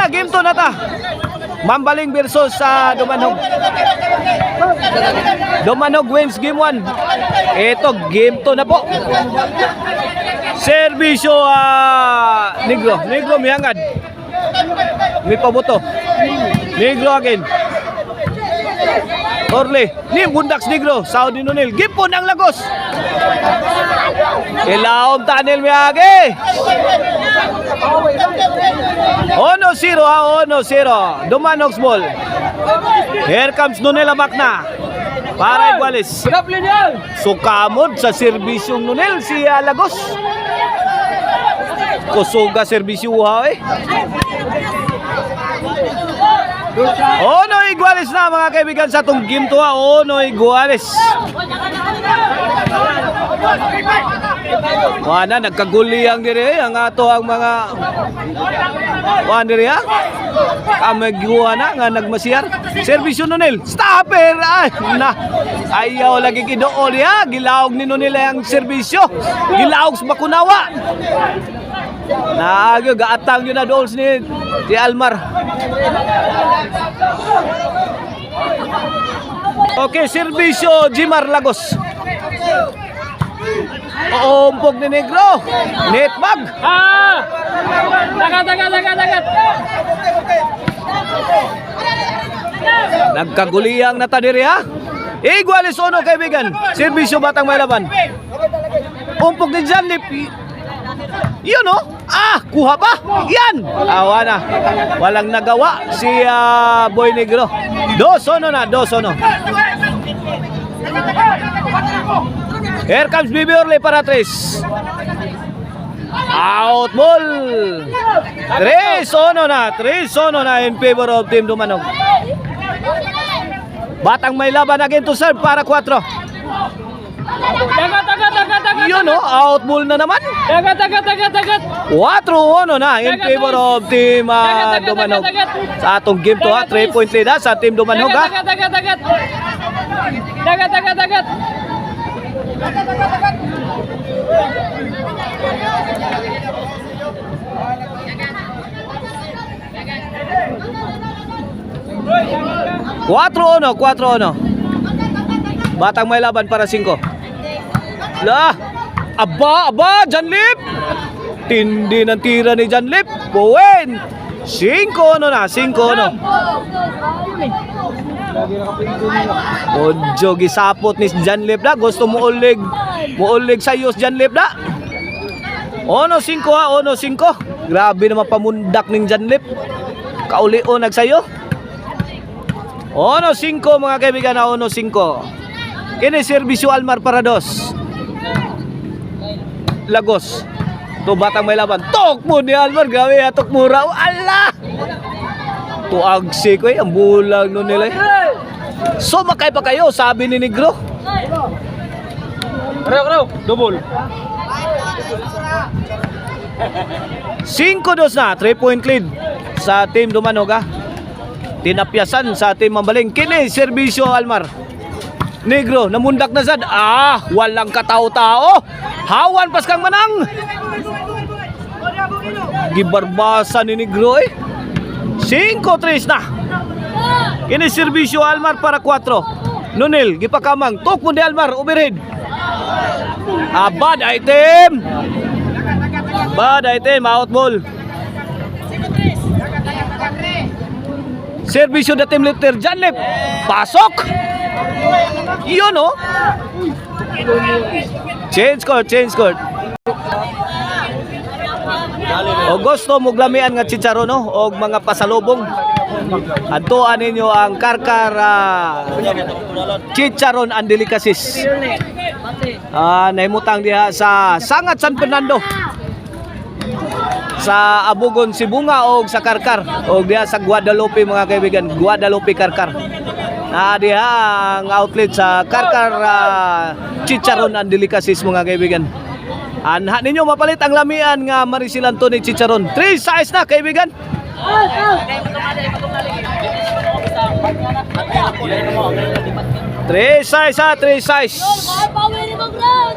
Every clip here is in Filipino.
game 2 na ta. Mambaling versus sa Dumanog. Dumanog wins game 1. Ito, game 2 na po. Servisyo Negro. Negro mihangad. May pabuto. Negro again. Orle. Ni Bundax Negro. Saudi Nunil. Gipon ang Lagos. Ilaom Tanil Miyagi. 1-0 ha. 1-0. Dumanog ball. Here comes Nunil Abakna. Para Iguales. Sukamod sa serbisyong Nunil si Lagos. Kusuga serbisyo ha eh. Ono Iguales na mga kaibigan sa itong game 2 ha. Ono Iguales. Wala nagkaguli ang dire ang ato ang mga dire ha. Kamagwa na nga nagmasiyar. Servisyo Nunil. Stopper. Ay na. Ayaw lagi kidool ha. Gilaog ni Nunil ang servisyo. Gilaog sa Bakunawa. Naagyo gaatang yun na dols ni Almar. Okay, servisyo Jimar Lagos. Uumpog ni Negro. Netbag. Dagat. Nagkaguliyang natadiri ha. Iguales ono kaibigan. Servisyo Batang Maylaban. Umpog ni Janlip. Yun no? Kuha pa. Yan. Awa na. Walang nagawa si Boy Negro. 2-1 na. 2-1. Here comes Bibi Orle para 3. Out ball. 3-1 na. 3-1 na in favor of Team Dumanog. Batang Maylaban again to serve para 4. Yun no, out ball na naman. 4-1 na in favor of Team Dumanog. Sa atong game to ha, 3-point lead ha, sa Team Dumanog ha. Dagat. 4-1. Batang Maylaban para 5. Lah, aba, Janlip. Tindi ng tira ni Janlip. Point. 5-1 na, 5-1. Odjo gisapot ni Janlip da. Gusto mo ulig sayos Janlip da. 1-5 ha, 1-5. Grabe naman pamundak ning Janlip. Kauli-o nagsayo. 1-5 mga kaibigan na 1-5. Kini servisyo Almar para 2. Lagos. To Batang Maylaban. Tok mo ni Almar. Grabe atok mura. Allah! Tuagsi ko ang bulang nun nila. So makay pa kayo, sabi ni Negro. Double. 5-2 na. 3-point lead sa Team Dumanog ha. Tinapyasan sa Team Mambaling. Kini servisyo Almar. Negro, namundak na sad. Walang katao-tao. Hawan pas kang manang. Gibarbasa ni Negro eh. 5-3 na. Kini servisyo Almar para 4. Nunil, gipakamang. Tok mo di Almar, overhead. Bad item. Out ball. Servisyo na team leader Janlip. Pasok. Yun no. Change court. O gusto mo glamian nga chicharon no og mga pasalubong. Adtuan ninyo ang Karkar Chicharon and Delicacies. Nahimutang diha sa Sangat San Fernando. Sa Abugon Sibunga o sa Karkar o diha sa Guadalupe mga kaibigan, Guadalupe Karkar. Diha ang outlet sa Karkar Chicharon and Delicacies mga kaibigan. Anha ninyo mapalit ang lamian nga Marisilan to ni Chicharon. 3 size na kaibigan. 3 size.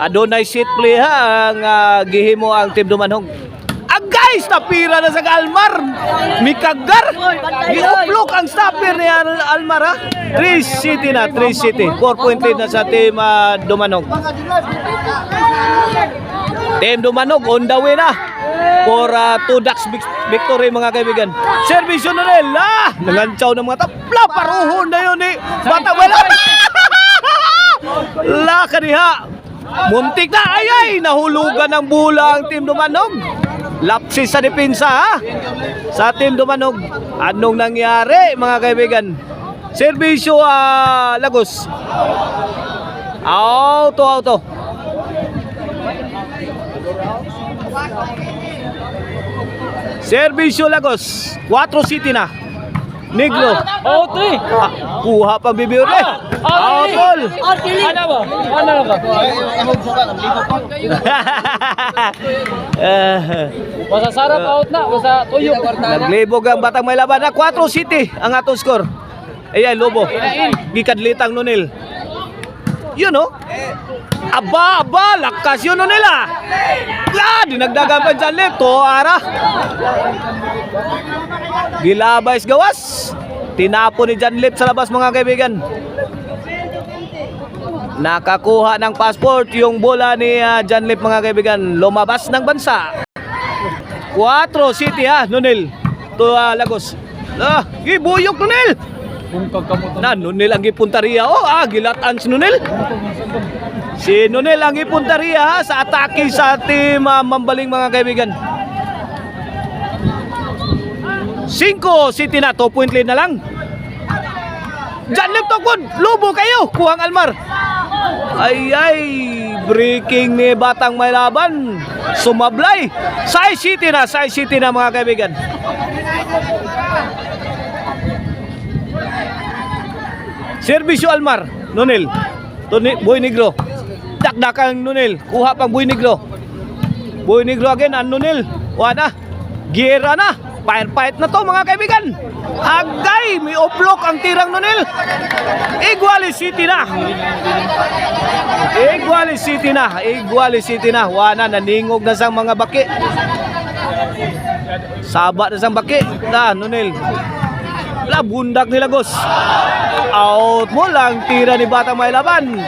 Adonay seat play ha ang gihimo ang Team Dumanog. Guys, Tapira na sa Almar. Mikagar. Giuplok ang stopper ni Almar ha. 3 City na, 3 City. 4-point lead na sa team Dumanog. Team Dumanog on the way na for 2 ducks victory mga kaibigan. Servisyo na rin. Nangantsaw ng mga tapla. Paruhon na yun eh. Bata wala. La kaniha. Muntik na. Ay. Nahulugan ng bola ang team Dumanog. Lapsis sa depensa ha. Sa team Dumanog. Anong nangyari mga kaibigan? Servisyo Lagos. Auto. Servisyo Lagos. 4 City na. Negro. Kuha pang bibir eh. Outol. Ano ba? Basta sarap out na, basta tuyo. Naglibog ang Batang May Laban na 4 City ang atong score. Ayan, Lobo. Gikadlitang Nunil. Yun oh. Aba, lakas yun nila. Dinagdagan pa dyan left. Ara. Gilabays gawas. Tinapo ni Jan Lip sa labas mga kaibigan. Nakakuha ng passport yung bola ni Jan Lip mga kaibigan. Lumabas ng bansa. 4 City Nunil. To Lagos. Gibuyok Nunil. Nunil ang gipuntaria. Gilatan si Nunil. Si Nunil ang gipuntaria sa atake sa team Mambaling mga kaibigan. 5 City na, 2-point lead na lang. Jan Lip Tokod, Lobo kayo, kuhang Almar. Ay, breaking ni Batang May Laban. Sumablay. 6 City na mga kaibigan. Servisyo Almar, Nunil. Boy Negro. Dakdakang Nunil, kuha pang Boy Negro. Boy Negro again, Nunil. Wala. Giera na. Fight na to mga kaibigan. Agay, may oplok ang tirang Nunil. Iguali City na. Wana, naningog na sang mga baki. Saba na sang baki. Nunil. Bundak ni Lagos. Out mo lang tira ni Batang May Laban.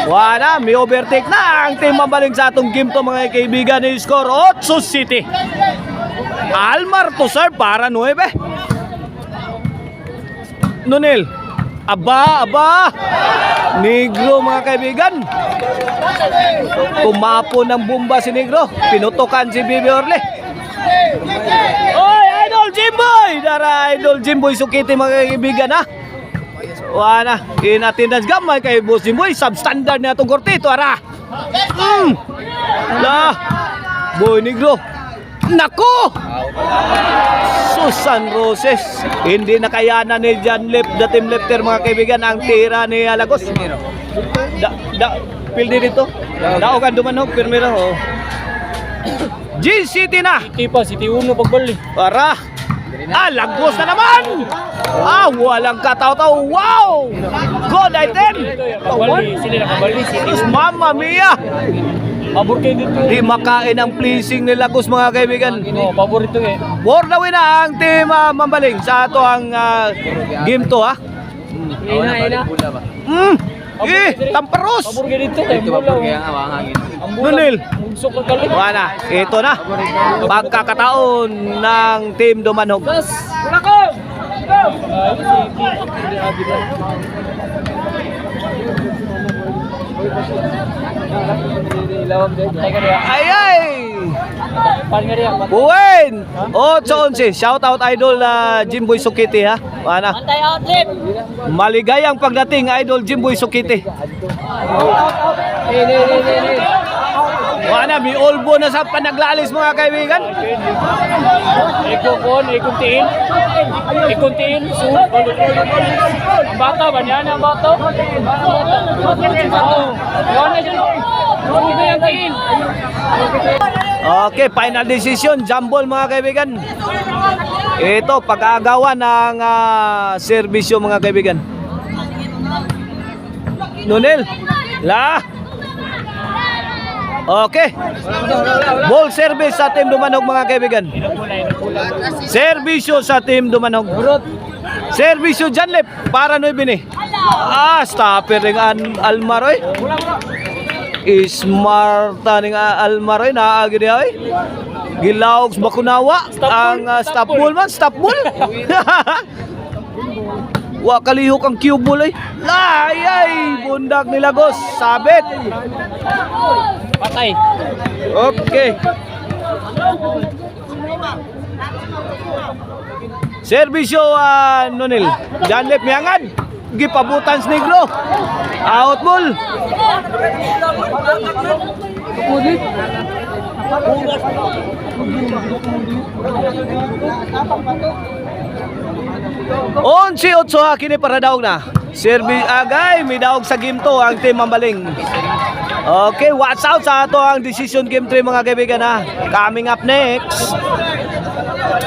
Wana, may overtake na ang team Mambaling sa atong game to mga kaibigan. Ni score 8 City. Almar to serve para 9. Nunil. Aba. Negro mga kaibigan. Kumapo ng bomba si Negro. Pinutukan si Bibi Orle. Idol Jimboy! Dara Idol Jimboy sukiti mga kaibigan ha. Wana, inatindas gamay kay Boss Jimboy. Substandard na itong kortito ara. Boy Negro. Nako! Susan Roses. Hindi nakayanan ni Jan Lip, the team lifter mga kaibigan, ang tira ni Lagos. Pildi dito. Daogan Dumanog, Pirmero. G City na. City 1 pagbalik. Para. Lagos na naman. Walang kataw-taw. Wow! Good item. Sila nakabali. Mamma mia. Paborito dito. Di makain ang pleasing ni Lagos mga kaibigan. Paborito For the win na ang team Mambaling sa ato ang game to ha. Ina. Tamparos. Paborito dito. Nunil. Wala, ito na. Pagkakataon ng team Dumanog. Ay! Buwen! 8-11. Shout out Idol Jimboy Sukiti ha. Wala. Maligayang pagdating Idol Jimboy Sukiti. Wala, may olbo na sa panaglalis mga kaibigan. Ikuntiin. Ang bata ba niya? Ang bata? Okay, final decision. Jambol mga kaibigan. Ito, pag-aagawan ng serbisyo mga kaibigan. Nunil. Okay. Ball service sa Team Dumanog mga kaibigan. Servisyo sa Team Dumanog. Servisyo Janlep para Nueve ni. Stopper ring Almaroy. Smarta ning Almaroy naagi diha oy. Gilawog sa Bakunawa ang stop ball man, stop ball. Wa kalihok ang cue ball ay. Layay, bundak ni Lagos, sabit. Patay. Okay. Servisyo Nonil. Janlep miangad. Gipabutan sa Negro. Out ball. Onsi otso kini para daog na. Servis agay may daog sa game to ang team Mambaling. Okay, watch out sa ato ang decision game 3 mga kaibigan ha. Coming up next.